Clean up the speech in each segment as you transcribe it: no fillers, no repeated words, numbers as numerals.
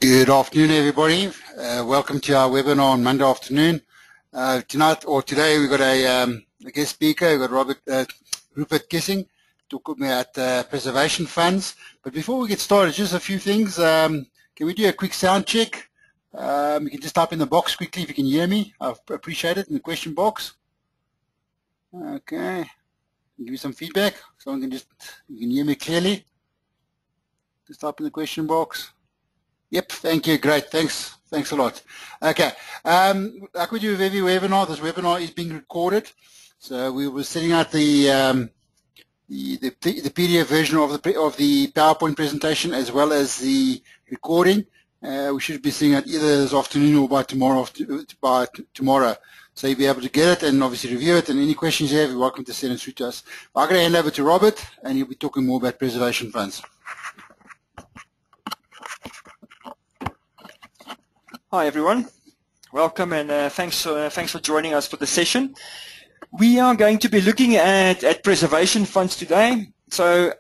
Good afternoon, everybody. Welcome to our webinar on Monday afternoon. Today, we've got a guest speaker. We've got Rupert Kissing talking about preservation funds. But before we get started, just a few things. Can we do a quick sound check? You can just type in the box quickly if you can hear me. I appreciate it in the question box. Okay. Give me some feedback. Someone you can hear me clearly. Just type in the question box. Yep, thank you. Great, thanks a lot. Okay, like we do with every webinar, this webinar is being recorded. So we were setting out the PDF version of the PowerPoint presentation as well as the recording. We should be seeing it either this afternoon or by tomorrow. So you'll be able to get it and obviously review it. And any questions you have, you're welcome to send it through to us. I'm going to hand over to Robert, and he'll be talking more about preservation funds. Hi everyone, welcome and thanks for joining us for the session. We are going to be looking at preservation funds today. So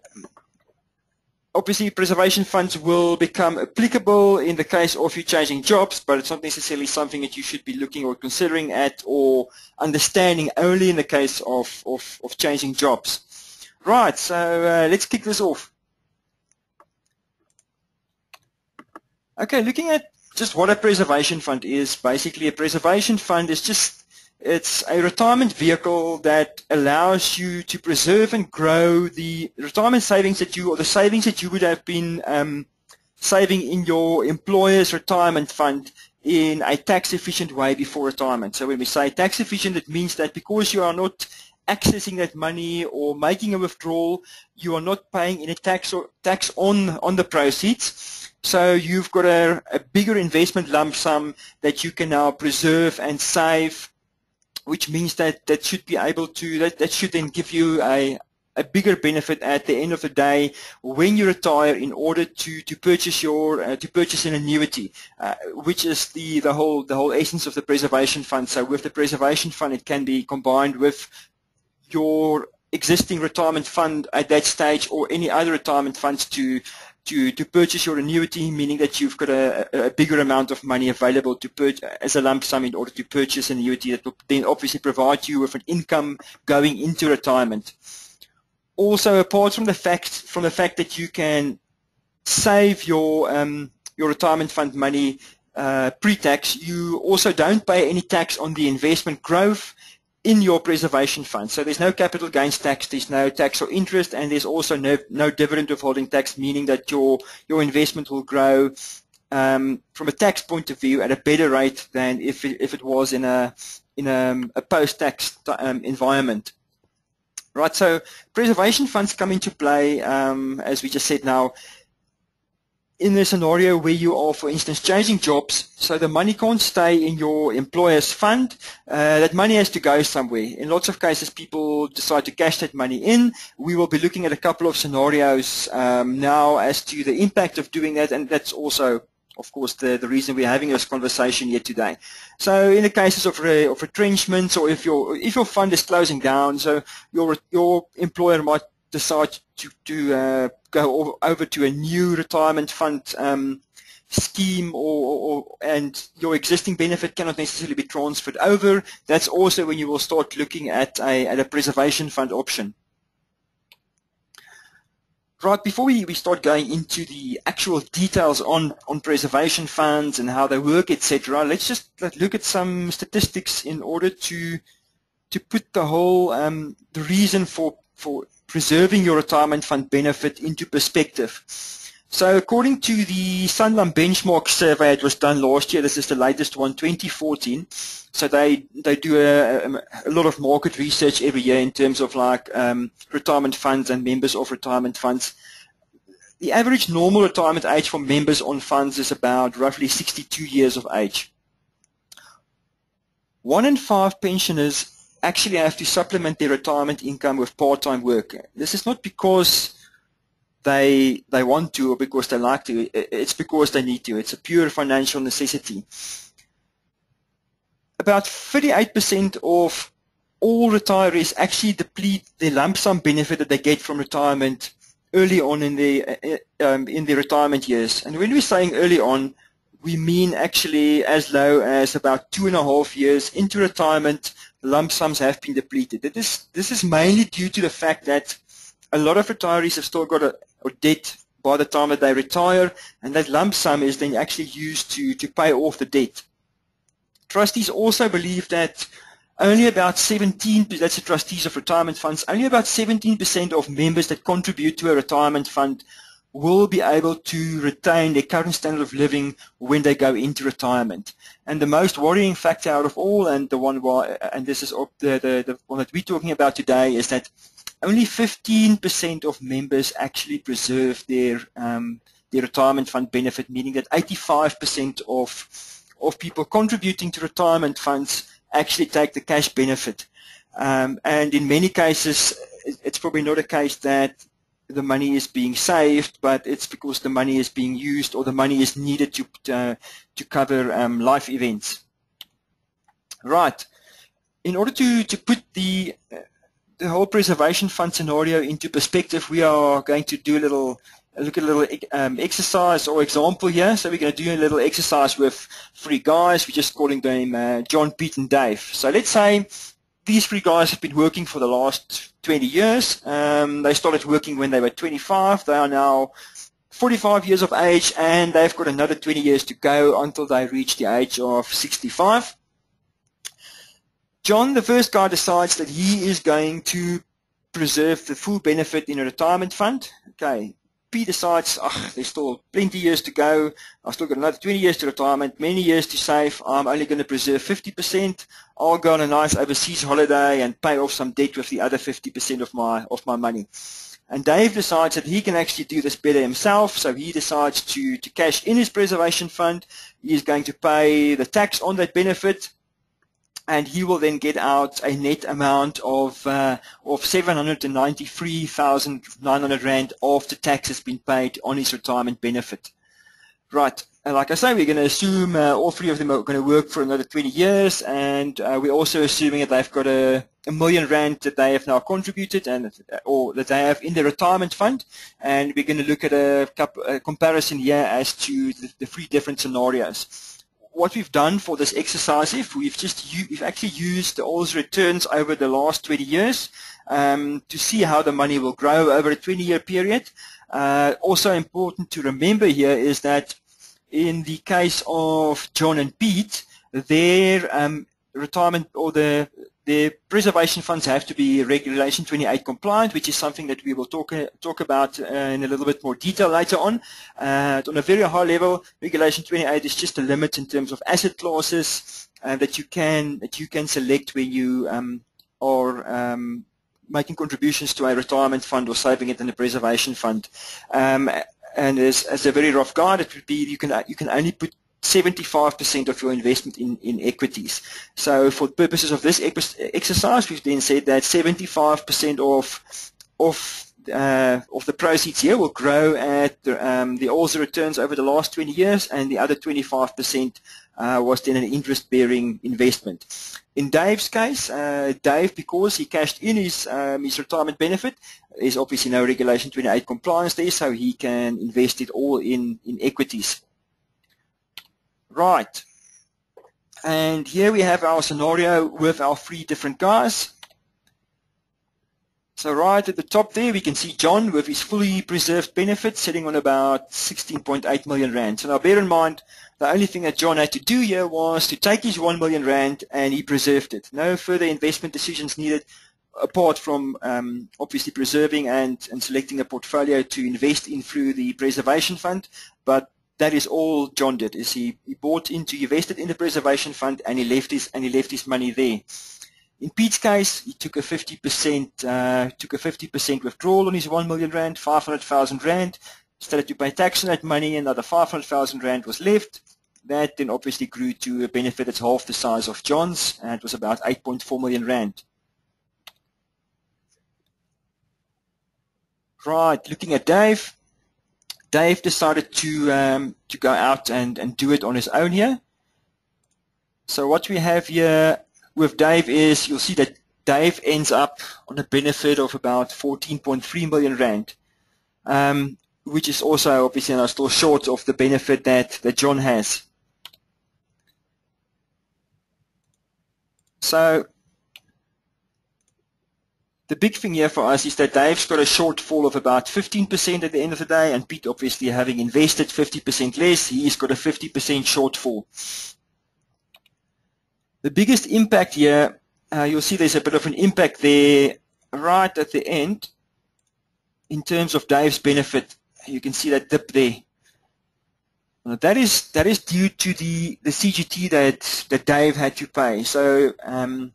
obviously preservation funds will become applicable in the case of you changing jobs, but it's not necessarily something that you should be looking or considering at or understanding only in the case of changing jobs. Right, so let's kick this off. Okay, looking at just what a preservation fund is. Basically, a preservation fund is it's a retirement vehicle that allows you to preserve and grow the retirement savings the savings that you would have been saving in your employer's retirement fund in a tax efficient way before retirement. So when we say tax efficient, it means that because you are not accessing that money or making a withdrawal, you are not paying any tax on the proceeds. So you've got a bigger investment lump sum that you can now preserve and save, which means that should be able to that should then give you a bigger benefit at the end of the day when you retire in order to purchase an annuity, which is the whole essence of the preservation fund. So with the preservation fund, it can be combined with your existing retirement fund at that stage or any other retirement funds to purchase your annuity, meaning that you've got a bigger amount of money available to purchase as a lump sum in order to purchase an annuity that will then obviously provide you with an income going into retirement. Also, apart from the fact that you can save your retirement fund money pre-tax, you also don't pay any tax on the investment growth in your preservation fund. So there's no capital gains tax, there's no tax or interest, and there's also no dividend withholding tax, meaning that your investment will grow from a tax point of view at a better rate than if it was in a post-tax environment. Right, so preservation funds come into play, as we just said now, in the scenario where you are, for instance, changing jobs, so the money can't stay in your employer's fund, that money has to go somewhere. In lots of cases, people decide to cash that money in. We will be looking at a couple of scenarios now as to the impact of doing that, and that's also, of course, the reason we're having this conversation here today. So in the cases of retrenchments, or if your fund is closing down, so your employer might decide to go over to a new retirement fund scheme, and your existing benefit cannot necessarily be transferred over. That's also when you will start looking at a preservation fund option. Right, before we start going into the actual details on preservation funds and how they work, etc., let's just look at some statistics in order to put the whole the reason for preserving your retirement fund benefit into perspective. So according to the Sanlam Benchmark survey, it was done last year, this is the latest one, 2014. So they do a lot of market research every year in terms of retirement funds and members of retirement funds. The average normal retirement age for members on funds is about roughly 62 years of age. 1 in 5 pensioners actually have to supplement their retirement income with part-time work. This is not because they want to or because they like to, it's because they need to. It's a pure financial necessity. About 38% of all retirees actually deplete the lump sum benefit that they get from retirement early on in the retirement years. And when we're saying early on, we mean actually as low as about 2.5 years into retirement, lump sums have been depleted. This is mainly due to the fact that a lot of retirees have still got a debt by the time that they retire, and that lump sum is then actually used to pay off the debt. Trustees also believe that only about 17%, that's the trustees of retirement funds, only about 17% of members that contribute to a retirement fund will be able to retain their current standard of living when they go into retirement. And the most worrying factor out of all, and the one why, and this is the one that we're talking about today, is that only 15% of members actually preserve their retirement fund benefit, meaning that 85% of people contributing to retirement funds actually take the cash benefit. And in many cases, it's probably not a case that the money is being saved, but it's because the money is being used or the money is needed to cover life events. Right. In order to put the whole preservation fund scenario into perspective, we are going to do look at a little exercise or example here. So we're going to do a little exercise with 3 guys. We're just calling them John, Pete, and Dave. So let's say these 3 guys have been working for the last 20 years. They started working when they were 25. They are now 45 years of age, and they've got another 20 years to go until they reach the age of 65. John, the first guy, decides that he is going to preserve the full benefit in a retirement fund. Okay. Pete decides, there's still plenty of years to go. I've still got another 20 years to retirement, many years to save. I'm only going to preserve 50%. I'll go on a nice overseas holiday and pay off some debt with the other 50% of my money. And Dave decides that he can actually do this better himself, so he decides to cash in his preservation fund. He is going to pay the tax on that benefit, and he will then get out a net amount of 793,900 Rand after tax has been paid on his retirement benefit. Right, and like I say, we're going to assume all 3 of them are going to work for another 20 years, and we're also assuming that they've got a million Rand that they have now contributed, or that they have in the retirement fund, and we're going to look at a comparison here as to the 3 different scenarios. What we've done for this exercise, we've actually used all those returns over the last 20 years to see how the money will grow over a 20-year period. Also important to remember here is that in the case of John and Pete, their retirement or their preservation funds have to be Regulation 28 compliant, which is something that we will talk about in a little bit more detail later on. On a very high level, Regulation 28 is just a limit in terms of asset classes that you can select when you are making contributions to a retirement fund or saving it in a preservation fund. And as a very rough guide, it would be you can only put 75% of your investment in equities. So for the purposes of this exercise, we've then said that 75% of the proceeds here will grow at the ALSA returns over the last 20 years, and the other 25% was then an interest-bearing investment. In Dave's case, Dave, because he cashed in his retirement benefit, is obviously no Regulation 28 compliance there, so he can invest it all in equities. Right, and here we have our scenario with our 3 different guys. So right at the top there, we can see John with his fully preserved benefit sitting on about 16.8 million Rand. So now bear in mind, the only thing that John had to do here was to take his 1 million Rand and he preserved it. No further investment decisions needed apart from obviously preserving and selecting a portfolio to invest in through the preservation fund, but that is all John did. Is he invested in the preservation fund and he left his money there. In Pete's case, he took a 50% withdrawal on his 1 million Rand, 500,000 Rand. Started to pay tax on that money, another 500,000 Rand was left. That then obviously grew to a benefit that's half the size of John's, and it was about 8.4 million Rand. Right, looking at Dave. Dave decided to go out and do it on his own here. So what we have here with Dave is, you'll see that Dave ends up on a benefit of about 14.3 million Rand, which is also obviously still short of the benefit that John has. So the big thing here for us is that Dave's got a shortfall of about 15% at the end of the day, and Pete, obviously having invested 50% less, he's got a 50% shortfall. The biggest impact here, you'll see there's a bit of an impact there right at the end in terms of Dave's benefit. You can see that dip there. Now that is due to the CGT that Dave had to pay. So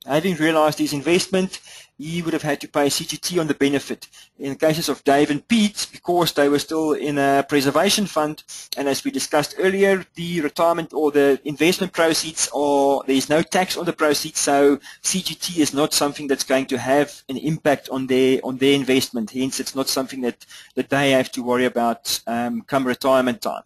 having realized his investment, he would have had to pay CGT on the benefit. In the cases of Dave and Pete, because they were still in a preservation fund, and as we discussed earlier, the retirement or the investment proceeds there's no tax on the proceeds, so CGT is not something that's going to have an impact on their investment. Hence, it's not something that they have to worry about come retirement time.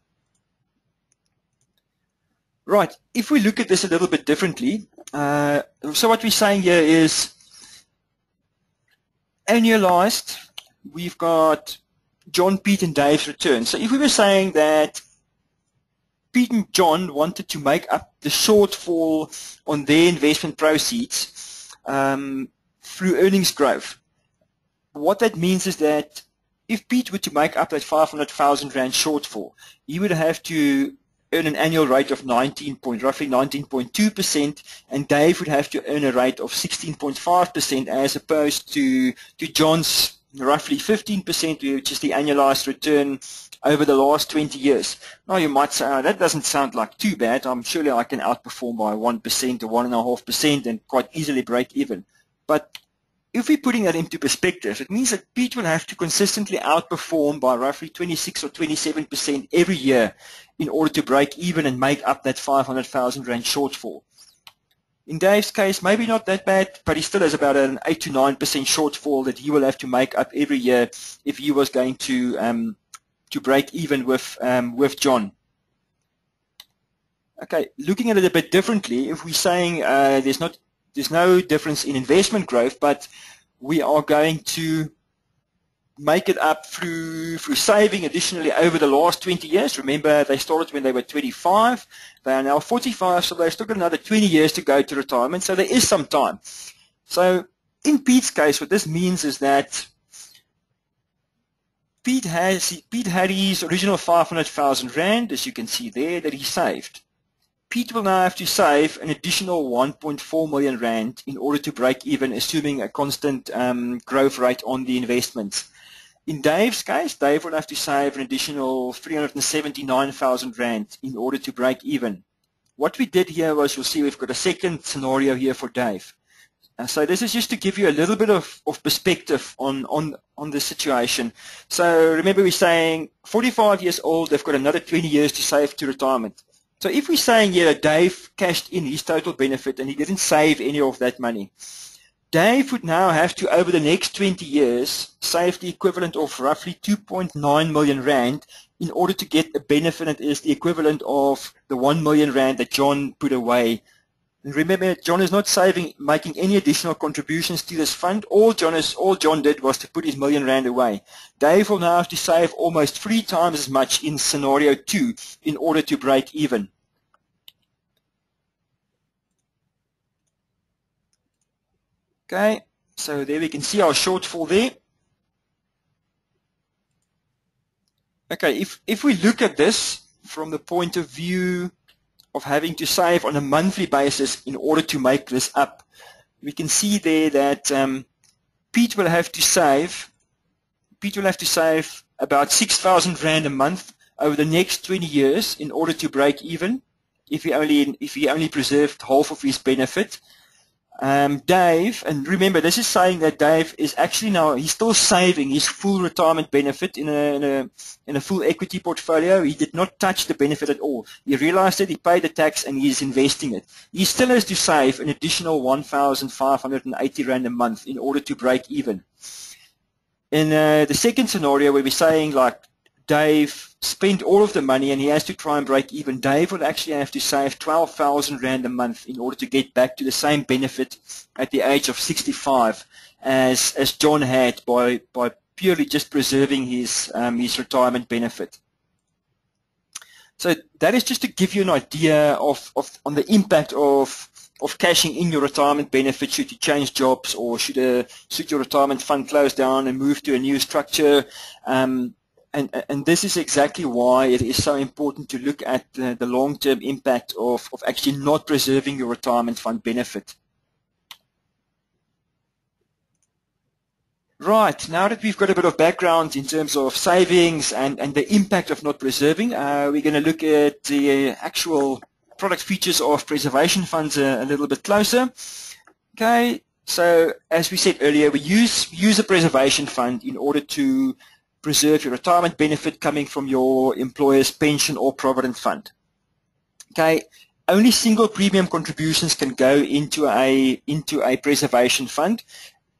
Right, if we look at this a little bit differently, so what we're saying here is annualized, we've got John, Pete, and Dave's return. So if we were saying that Pete and John wanted to make up the shortfall on their investment proceeds through earnings growth, what that means is that if Pete were to make up that 500,000 Rand shortfall, he would have to earn an annual rate of roughly 19.2%, and Dave would have to earn a rate of 16.5% as opposed to John's roughly 15%, which is the annualized return over the last 20 years. Now you might say, oh, that doesn't sound like too bad. Surely I can outperform by 1% or 1.5% and quite easily break even. But if we're putting that into perspective, it means that Pete will have to consistently outperform by roughly 26 or 27% every year in order to break even and make up that 500,000 Rand shortfall. In Dave's case, maybe not that bad, but he still has about an 8 to 9% shortfall that he will have to make up every year if he was going to break even with John. Okay, looking at it a bit differently, if we're saying there's no difference in investment growth, but we are going to make it up through saving additionally over the last 20 years. Remember, they started when they were 25. They are now 45, so they've still got another 20 years to go to retirement, so there is some time. So in Pete's case, what this means is that Pete had his original 500,000 Rand, as you can see there, that he saved. Pete will now have to save an additional 1.4 million Rand in order to break even, assuming a constant growth rate on the investments. In Dave's case, Dave will have to save an additional 379,000 Rand in order to break even. What we did here was, you'll see we've got a second scenario here for Dave. So this is just to give you a little bit of perspective on the situation. So remember, we're saying 45 years old, they've got another 20 years to save to retirement. So if we're saying here that Dave cashed in his total benefit and he didn't save any of that money, Dave would now have to, over the next 20 years, save the equivalent of roughly 2.9 million Rand in order to get a benefit that is the equivalent of the 1 million Rand that John put away. And remember, John is not making any additional contributions to this fund. All John did was to put his 1 million Rand away. Dave will now have to save almost 3 times as much in scenario 2 in order to break even. Okay, so there we can see our shortfall there. Okay, if we look at this from the point of view of having to save on a monthly basis in order to make this up, we can see there that Pete will have to save about 6,000 Rand a month over the next 20 years in order to break even, if he only preserved half of his benefit. Dave, and remember, this is saying that Dave is actually now, he's still saving his full retirement benefit in a full equity portfolio. He did not touch the benefit at all. He realized it, he paid the tax, and he's investing it. He still has to save an additional 1,580 Rand a month in order to break even. In the second scenario, where we're saying like Dave spent all of the money and he has to try and break even, Dave will actually have to save 12,000 Rand a month in order to get back to the same benefit at the age of 65 as John had by purely just preserving his retirement benefit. So that is just to give you an idea on the impact of cashing in your retirement benefit should you change jobs, or should your retirement fund close down and move to a new structure. And this is exactly why it is so important to look at the long-term impact of actually not preserving your retirement fund benefit. Right, now that we've got a bit of background in terms of savings and the impact of not preserving, we're going to look at the actual product features of preservation funds a little bit closer. Okay, so as we said earlier, we use a preservation fund in order to preserve your retirement benefit coming from your employer's pension or provident fund. Okay, only single premium contributions can go into a preservation fund.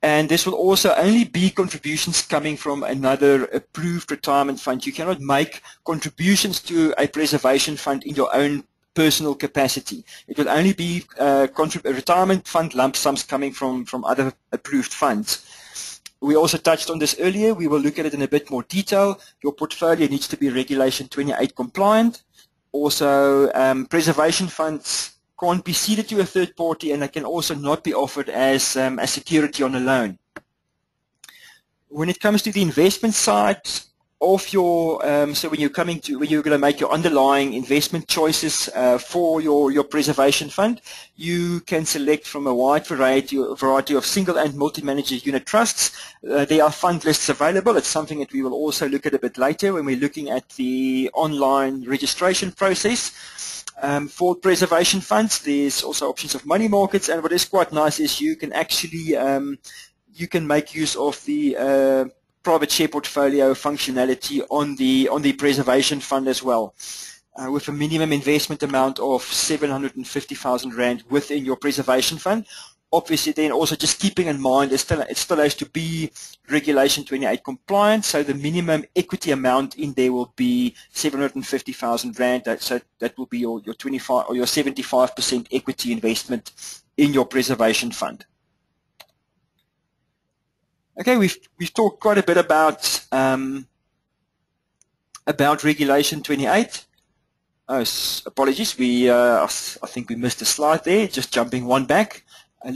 And this will also only be contributions coming from another approved retirement fund. You cannot make contributions to a preservation fund in your own personal capacity. It will only be retirement fund lump sums coming from other approved funds. We also touched on this earlier. We will look at it in a bit more detail. Your portfolio needs to be Regulation 28 compliant. Also, preservation funds can't be ceded to a third party, and they can also not be offered as security on a loan. When it comes to the investment side of your, so when you're going to make your underlying investment choices for your preservation fund, you can select from a wide variety of single and multi-manager unit trusts. There are fund lists available. It's something that we will also look at a bit later when we're looking at the online registration process. For preservation funds, there's also options of money markets, and what is quite nice is you can actually you can make use of the private share portfolio functionality on the preservation fund as well, with a minimum investment amount of 750,000 Rand within your preservation fund. Obviously, then also just keeping in mind it still has to be Regulation 28 compliant, so the minimum equity amount in there will be 750,000 Rand. So that will be your 25 or your 75% equity investment in your preservation fund. Okay, we've talked quite a bit about Regulation 28. Oh, apologies, I think we missed a slide there. Just jumping one back.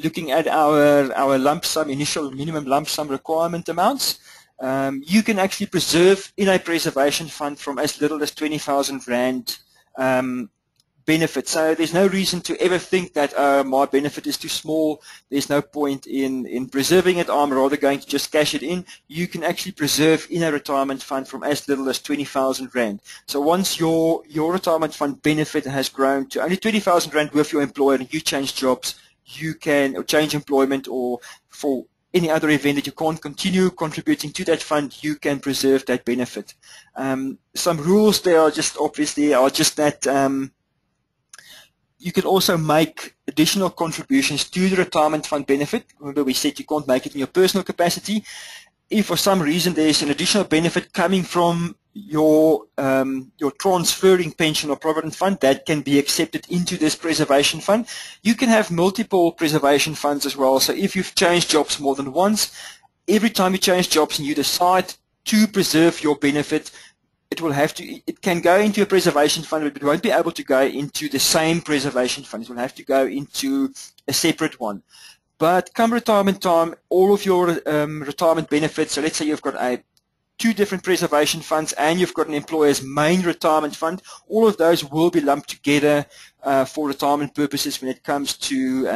Looking at our lump sum, initial minimum lump sum requirement amounts, you can actually preserve in a preservation fund from as little as 20,000 Rand benefit. So there's no reason to ever think that my benefit is too small. There's no point in preserving it. I'm rather going to just cash it in. You can actually preserve in a retirement fund from as little as 20,000 Rand. So once your retirement fund benefit has grown to only 20,000 Rand with your employer and you change jobs, you can change employment, or for any other event that you can't continue contributing to that fund, you can preserve that benefit. Some rules there are just obviously that you can also make additional contributions to the retirement fund benefit. Remember, we said you can't make it in your personal capacity. If for some reason there's an additional benefit coming from your transferring pension or provident fund, that can be accepted into this preservation fund. You can have multiple preservation funds as well. So if you've changed jobs more than once, every time you change jobs and you decide to preserve your benefit, it can go into a preservation fund, but it won't be able to go into the same preservation fund. It will have to go into a separate one. But come retirement time, all of your retirement benefits, so let's say you've got two different preservation funds and you've got an employer's main retirement fund, all of those will be lumped together for retirement purposes when it comes to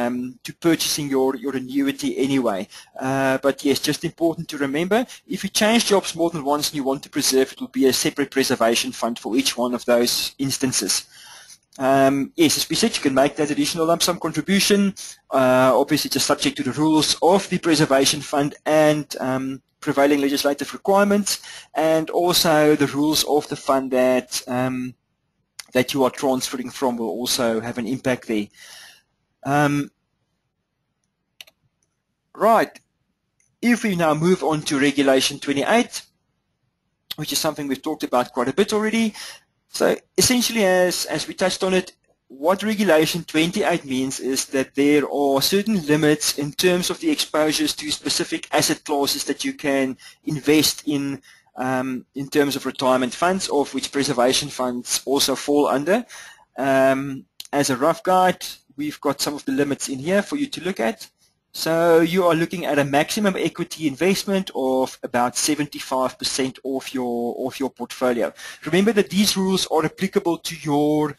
purchasing your annuity anyway. But yes, just important to remember, if you change jobs more than once and you want to preserve, it will be a separate preservation fund for each one of those instances. Yes, as we said, you can make that additional lump sum contribution, obviously just subject to the rules of the preservation fund and prevailing legislative requirements, and also the rules of the fund that you are transferring from will also have an impact there. Right, if we now move on to Regulation 28, which is something we've talked about quite a bit already. So essentially, as we touched on it, what Regulation 28 means is that there are certain limits in terms of the exposures to specific asset classes that you can invest in terms of retirement funds, of which preservation funds also fall under. As a rough guide, we've got some of the limits in here for you to look at. So you are looking at a maximum equity investment of about 75% of your portfolio. Remember that these rules are applicable to your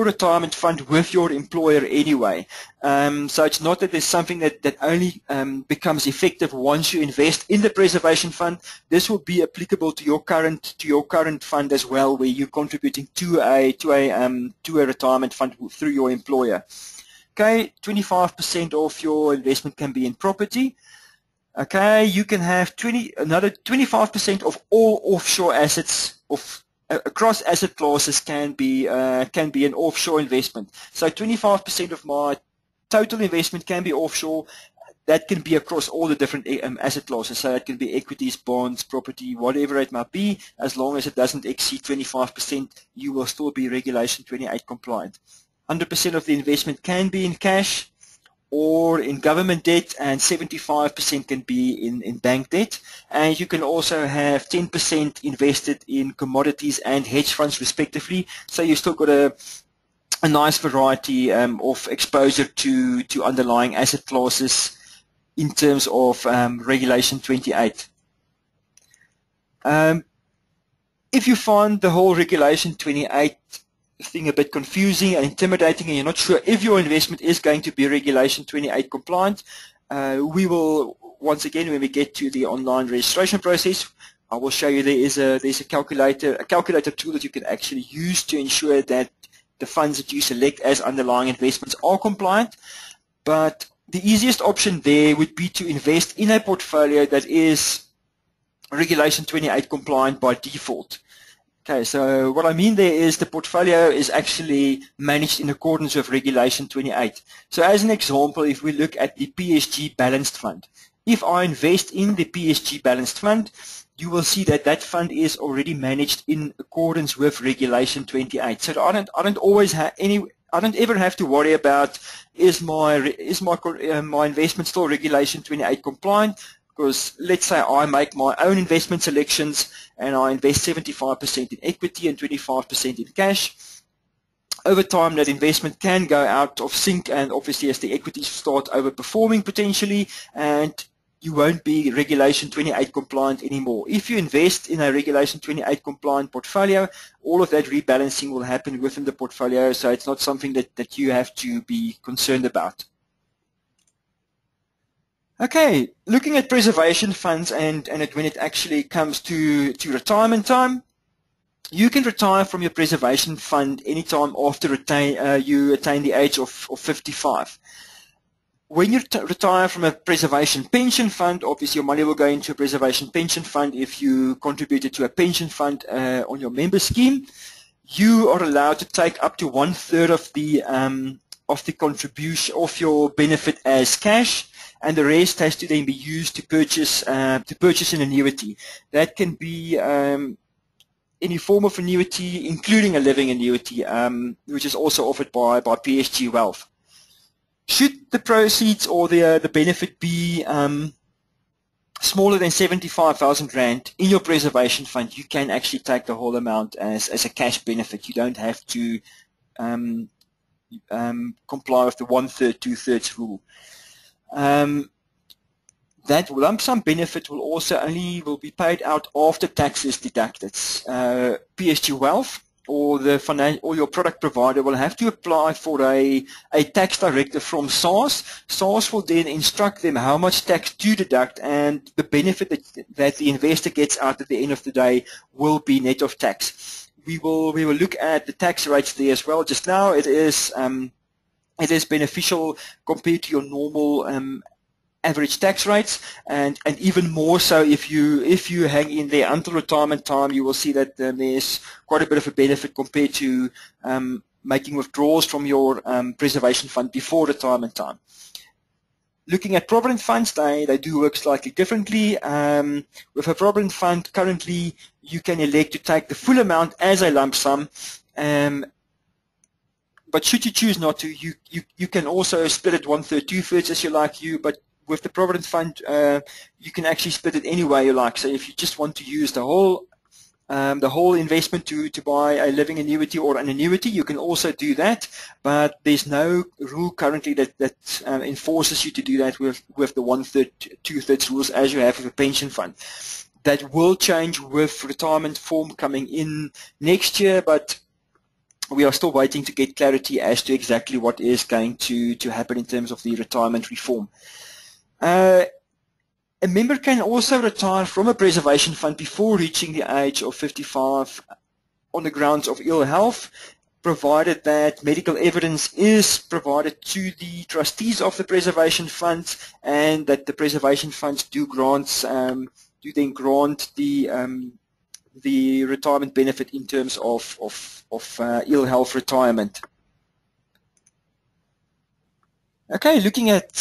retirement fund with your employer anyway. So it's not that there's something that only becomes effective once you invest in the preservation fund. This will be applicable to your current fund as well, where you're contributing to a retirement fund through your employer. Okay, 25% of your investment can be in property. Okay, you can have another 25% of all offshore assets across asset classes can be an offshore investment. So 25% of my total investment can be offshore. That can be across all the different asset classes. So it can be equities, bonds, property, whatever it might be. As long as it doesn't exceed 25%, you will still be Regulation 28 compliant. 100% of the investment can be in cash or in government debt, and 75% can be in bank debt. And you can also have 10% invested in commodities and hedge funds respectively. So you've still got a nice variety of exposure to underlying asset classes in terms of Regulation 28. If you find the whole Regulation 28 thing a bit confusing and intimidating, and you're not sure if your investment is going to be Regulation 28 compliant, we will, once again, when we get to the online registration process, I will show you there's a calculator tool that you can actually use to ensure that the funds that you select as underlying investments are compliant. But the easiest option there would be to invest in a portfolio that is Regulation 28 compliant by default. Okay, so what I mean there is the portfolio is actually managed in accordance with Regulation 28. So as an example, if we look at the PSG Balanced Fund, if I invest in the PSG Balanced Fund, you will see that that fund is already managed in accordance with Regulation 28. So I don't always have I don't ever have to worry about is my investment still Regulation 28 compliant. Because let's say I make my own investment selections and I invest 75% in equity and 25% in cash. Over time, that investment can go out of sync, and obviously as the equities start overperforming potentially, and you won't be Regulation 28 compliant anymore. If you invest in a Regulation 28 compliant portfolio, all of that rebalancing will happen within the portfolio, so it's not something that you have to be concerned about. Okay, looking at preservation funds and when it actually comes to retirement time, you can retire from your preservation fund anytime after you attain the age of 55. When you retire from a preservation pension fund, obviously your money will go into a preservation pension fund if you contributed to a pension fund on your member scheme. You are allowed to take up to 1/3 of the contribution of your benefit as cash, and the rest has to then be used to purchase an annuity. That can be any form of annuity, including a living annuity, which is also offered by PSG Wealth. Should the proceeds or the benefit be smaller than 75,000 Rand in your preservation fund, you can actually take the whole amount as a cash benefit. You don't have to comply with the 1/3, 2/3 rule. That lump sum benefit will be paid out after tax is deducted. PSG Wealth or your product provider will have to apply for a tax directive from SARS. SARS will then instruct them how much tax to deduct, and the benefit that the investor gets out at the end of the day will be net of tax. We will look at the tax rates there as well. Just now it is beneficial compared to your normal average tax rates, and even more so if you hang in there until retirement time. You will see that there's quite a bit of a benefit compared to making withdrawals from your preservation fund before retirement time. Looking at provident funds, they do work slightly differently. With a provident fund, currently you can elect to take the full amount as a lump sum. But should you choose not to, you can also split it 1/3, 2/3 as you like. But with the provident fund, you can actually split it any way you like. So if you just want to use the whole the whole investment to buy a living annuity or an annuity, you can also do that, but there's no rule currently that enforces you to do that with the 1/3, 2/3 rules as you have with a pension fund. That will change with retirement form coming in next year, but we are still waiting to get clarity as to exactly what is going to happen in terms of the retirement reform. A member can also retire from a preservation fund before reaching the age of 55 on the grounds of ill health, provided that medical evidence is provided to the trustees of the preservation funds, and that the preservation funds do then grant the retirement benefit in terms of ill health retirement. Okay, looking at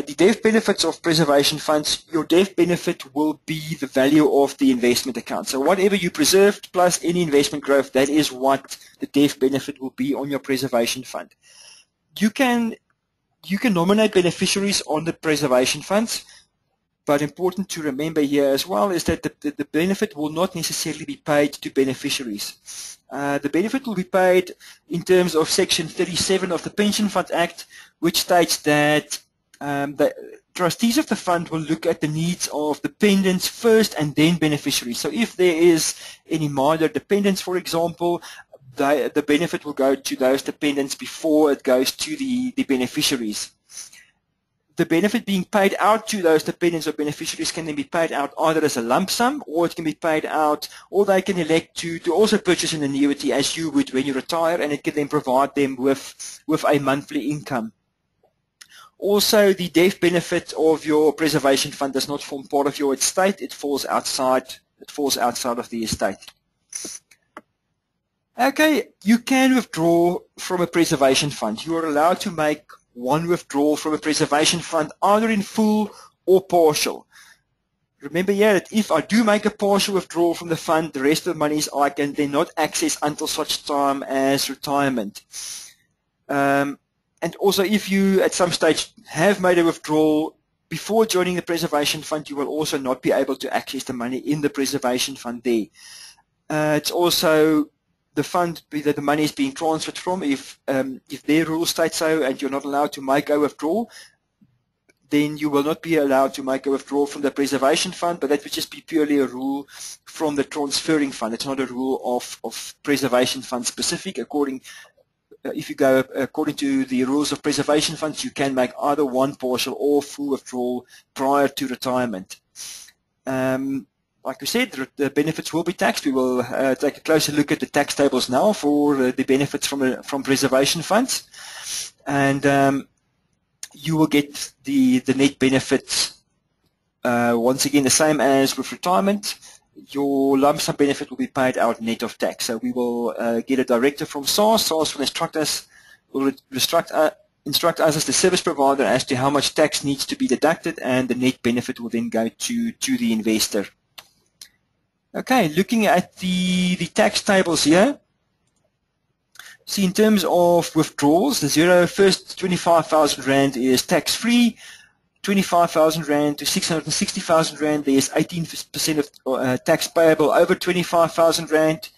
the death benefits of preservation funds, your death benefit will be the value of the investment account. So whatever you preserved plus any investment growth, that is what the death benefit will be on your preservation fund. You can nominate beneficiaries on the preservation funds, but important to remember here as well is that the benefit will not necessarily be paid to beneficiaries. The benefit will be paid in terms of Section 37 of the Pension Fund Act, which states that the trustees of the fund will look at the needs of dependents first and then beneficiaries. So if there is any minor dependents, for example, the benefit will go to those dependents before it goes to the beneficiaries. The benefit being paid out to those dependents or beneficiaries can then be paid out either as a lump sum, or it can be paid out, or they can elect to also purchase an annuity as you would when you retire, and it can then provide them with a monthly income. Also, the death benefit of your preservation fund does not form part of your estate. It falls outside of the estate. Okay, you can withdraw from a preservation fund. You are allowed to make one withdrawal from a preservation fund, either in full or partial. Remember here that if I do make a partial withdrawal from the fund, the rest of the monies I can then not access until such time as retirement. And also, if you at some stage have made a withdrawal before joining the preservation fund, you will also not be able to access the money in the preservation fund there. It's also the fund that the money is being transferred from, if their rules state so and you're not allowed to make a withdrawal, then you will not be allowed to make a withdrawal from the preservation fund, but that would just be purely a rule from the transferring fund. It's not a rule of preservation fund specific. If you go according to the rules of preservation funds, you can make either one partial or full withdrawal prior to retirement. Like we said, the benefits will be taxed. We will take a closer look at the tax tables now for the benefits from preservation funds, and you will get the net benefits once again the same as with retirement. Your lump sum benefit will be paid out net of tax. So we will get a directive from SARS. SARS will instruct us as the service provider as to how much tax needs to be deducted, and the net benefit will then go to the investor. Okay, looking at the tax tables here. See, in terms of withdrawals, the first 25,000 Rand is tax-free. 25,000 Rand to 660,000 Rand, there is 18% of tax payable over 25,000 Rand.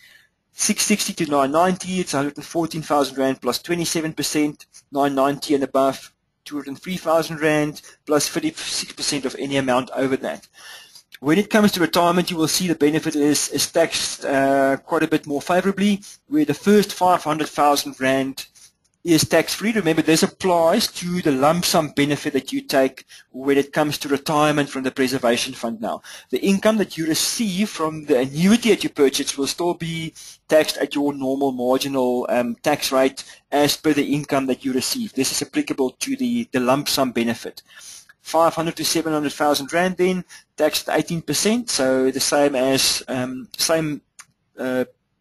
660 to 990, it's 114,000 Rand plus 27%. 990 and above, 203,000 Rand plus 56% of any amount over that. When it comes to retirement, you will see the benefit is taxed quite a bit more favorably, where the first 500,000 Rand is tax-free. Remember, this applies to the lump sum benefit that you take when it comes to retirement from the preservation fund now. The income that you receive from the annuity that you purchase will still be taxed at your normal marginal tax rate as per the income that you receive. This is applicable to the lump sum benefit. 500 to 700,000 Rand then, taxed at 18%, so the same as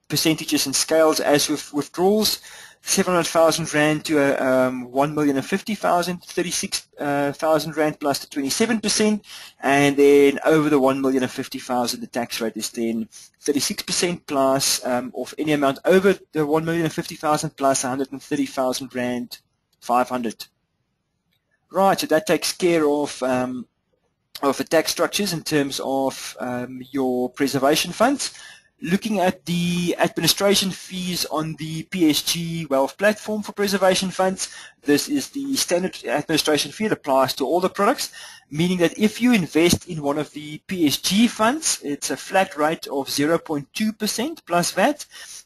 percentages and scales as with withdrawals. 700,000 Rand to 1,050,000, 36,000 Rand plus the 27%, and then over the 1,050,000, the tax rate is then 36% plus of any amount over the 1,050,000 plus 130,000 Rand 500. Right, so that takes care of the tax structures in terms of your preservation funds. looking at the administration fees on the PSG Wealth platform for preservation funds, this is the standard administration fee that applies to all the products, meaning that if you invest in one of the PSG funds, it's a flat rate of 0.2% plus VAT.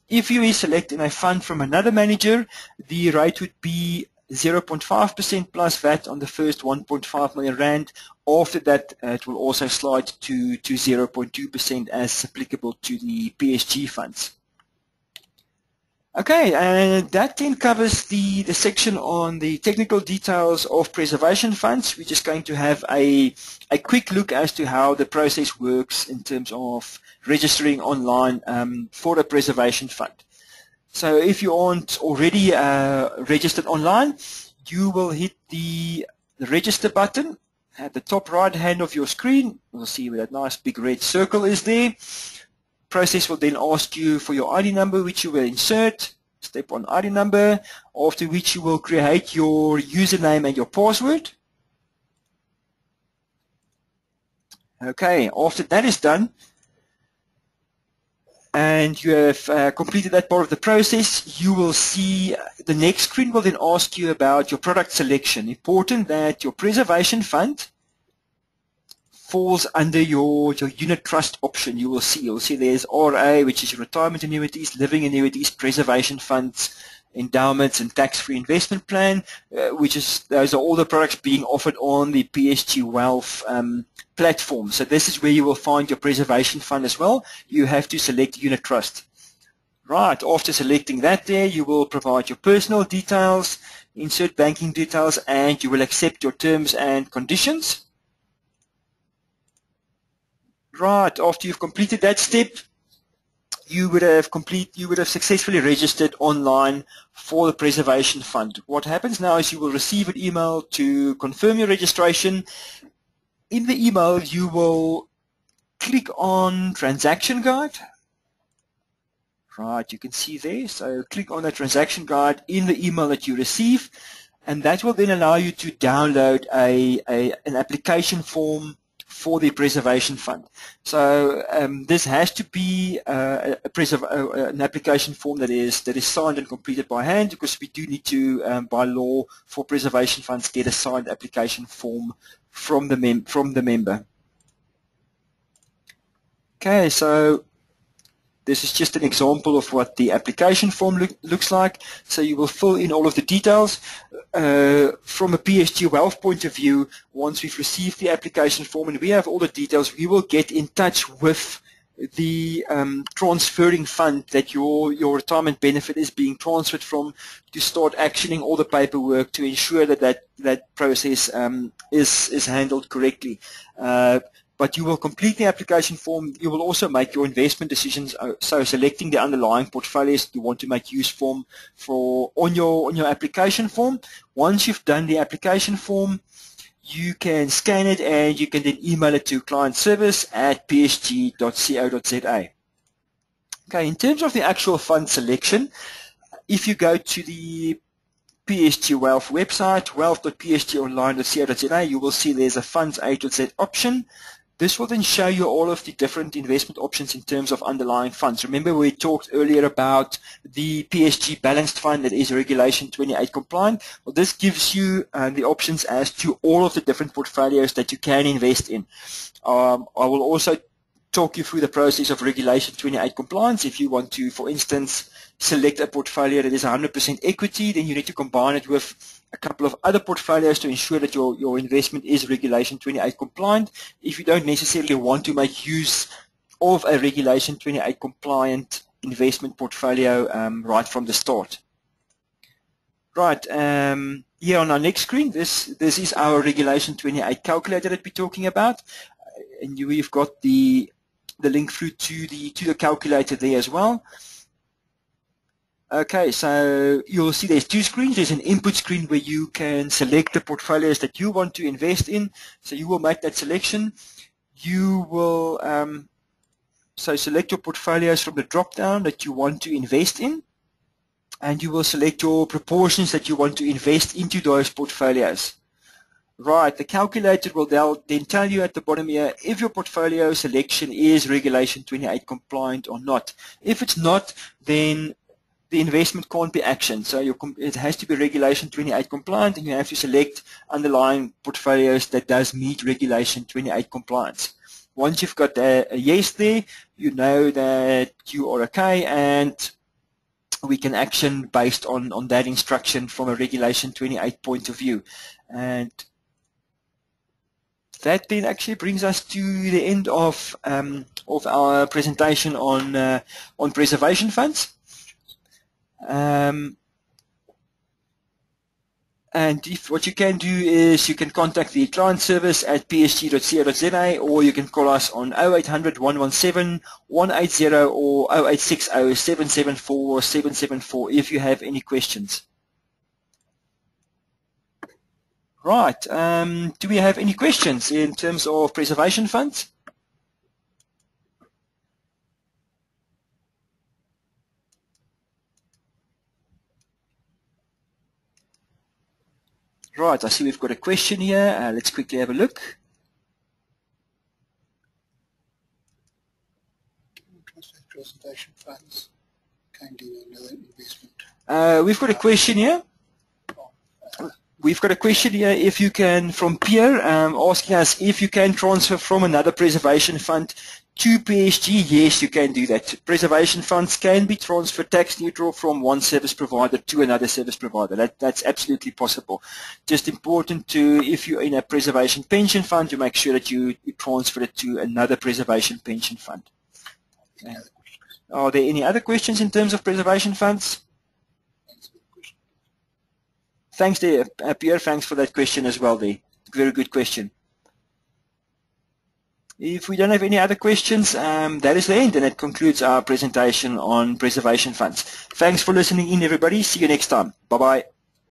If you select in a fund from another manager, the rate would be 0.5% plus VAT on the first 1.5 million rand. After that, it will also slide to 0.2% as applicable to the PSG funds. Okay, and that then covers the section on the technical details of preservation funds. We're just going to have a quick look as to how the process works in terms of registering online for a preservation fund. So if you aren't already registered online, you will hit the register button at the top right hand of your screen. You'll see where that nice big red circle is there. Process will then ask you for your ID number, which you will insert. Step 1, ID number, after which you will create your username and your password. Okay, after that is done, and you have completed that part of the process, you will see the next screen will then ask you about your product selection. Important that your preservation fund falls under your unit trust option. You'll see there's RA, which is retirement annuities, living annuities, preservation funds, endowments, and tax-free investment plan, those are all the products being offered on the PSG Wealth platform. So this is where you will find your preservation fund as well. You have to select unit trust. Right, after selecting that there, you will provide your personal details, insert banking details, and you will accept your terms and conditions. Right, after you've completed that step, you would have successfully registered online for the preservation fund. What happens now is you will receive an email to confirm your registration. In the email, you will click on Transaction Guide. Right, you can see there. So click on the Transaction Guide in the email that you receive, and that will then allow you to download an application form for the preservation fund. So this has to be an application form that is signed and completed by hand, because we do need to, by law, for preservation funds, get a signed application form from the member. Okay, so this is just an example of what the application form looks like. So you will fill in all of the details. From a PSG Wealth point of view, once we've received the application form and we have all the details, we will get in touch with the transferring fund that your retirement benefit is being transferred from, to start actioning all the paperwork to ensure that process is handled correctly. But you will complete the application form. You will also make your investment decisions, so selecting the underlying portfolios you want to make use from on your application form. Once you've done the application form, you can scan it and you can then email it to client service at psg.co.za. Okay, in terms of the actual fund selection, if you go to the PSG Wealth website, wealth.psgonline.co.za, you will see there's a Funds A to Z option. This will then show you all of the different investment options in terms of underlying funds. Remember, we talked earlier about the PSG Balanced Fund that is Regulation 28 compliant. Well, this gives you the options as to all of the different portfolios that you can invest in. I will also talk you through the process of Regulation 28 compliance. If you want to, for instance, select a portfolio that is 100% equity, then you need to combine it with a couple of other portfolios to ensure that your investment is Regulation 28 compliant. If you don't necessarily want to make use of a Regulation 28 compliant investment portfolio right from the start. Right, here on our next screen, this is our Regulation 28 calculator that we're talking about, and we've got the link through to the calculator there as well. Okay, so you'll see there's two screens. There's an input screen where you can select the portfolios that you want to invest in. So you will make that selection. You will so select your portfolios from the drop-down that you want to invest in, and you will select your proportions that you want to invest into those portfolios. Right, the calculator will then tell you at the bottom here if your portfolio selection is Regulation 28 compliant or not. If it's not, then the investment can't be actioned. So it has to be Regulation 28 compliant, and you have to select underlying portfolios that does meet Regulation 28 compliance. Once you've got a yes there, you know that you are okay, and we can action based on that instruction from a Regulation 28 point of view. And that then actually brings us to the end of our presentation on preservation funds. And what you can do is you can contact the client service at psg.co.za, or you can call us on 0800 117 180 or 0860 774 774 if you have any questions. Right, do we have any questions in terms of preservation funds? Right, I see we've got a question here. Let's quickly have a look. Preservation funds can do another investment. We've got a question here. We've got a question here, if you can, from Pierre, asking us if you can transfer from another preservation fund to PSG. Yes, you can do that. Preservation funds can be transferred tax neutral from one service provider to another service provider. That's absolutely possible. Just important to, if you're in a preservation pension fund, to make sure that you transfer it to another preservation pension fund. Are there any other questions in terms of preservation funds? Thanks there, Pierre. Thanks for that question as well there. Very good question. If we don't have any other questions, that is the end, and it concludes our presentation on preservation funds. Thanks for listening in, everybody. See you next time. Bye-bye.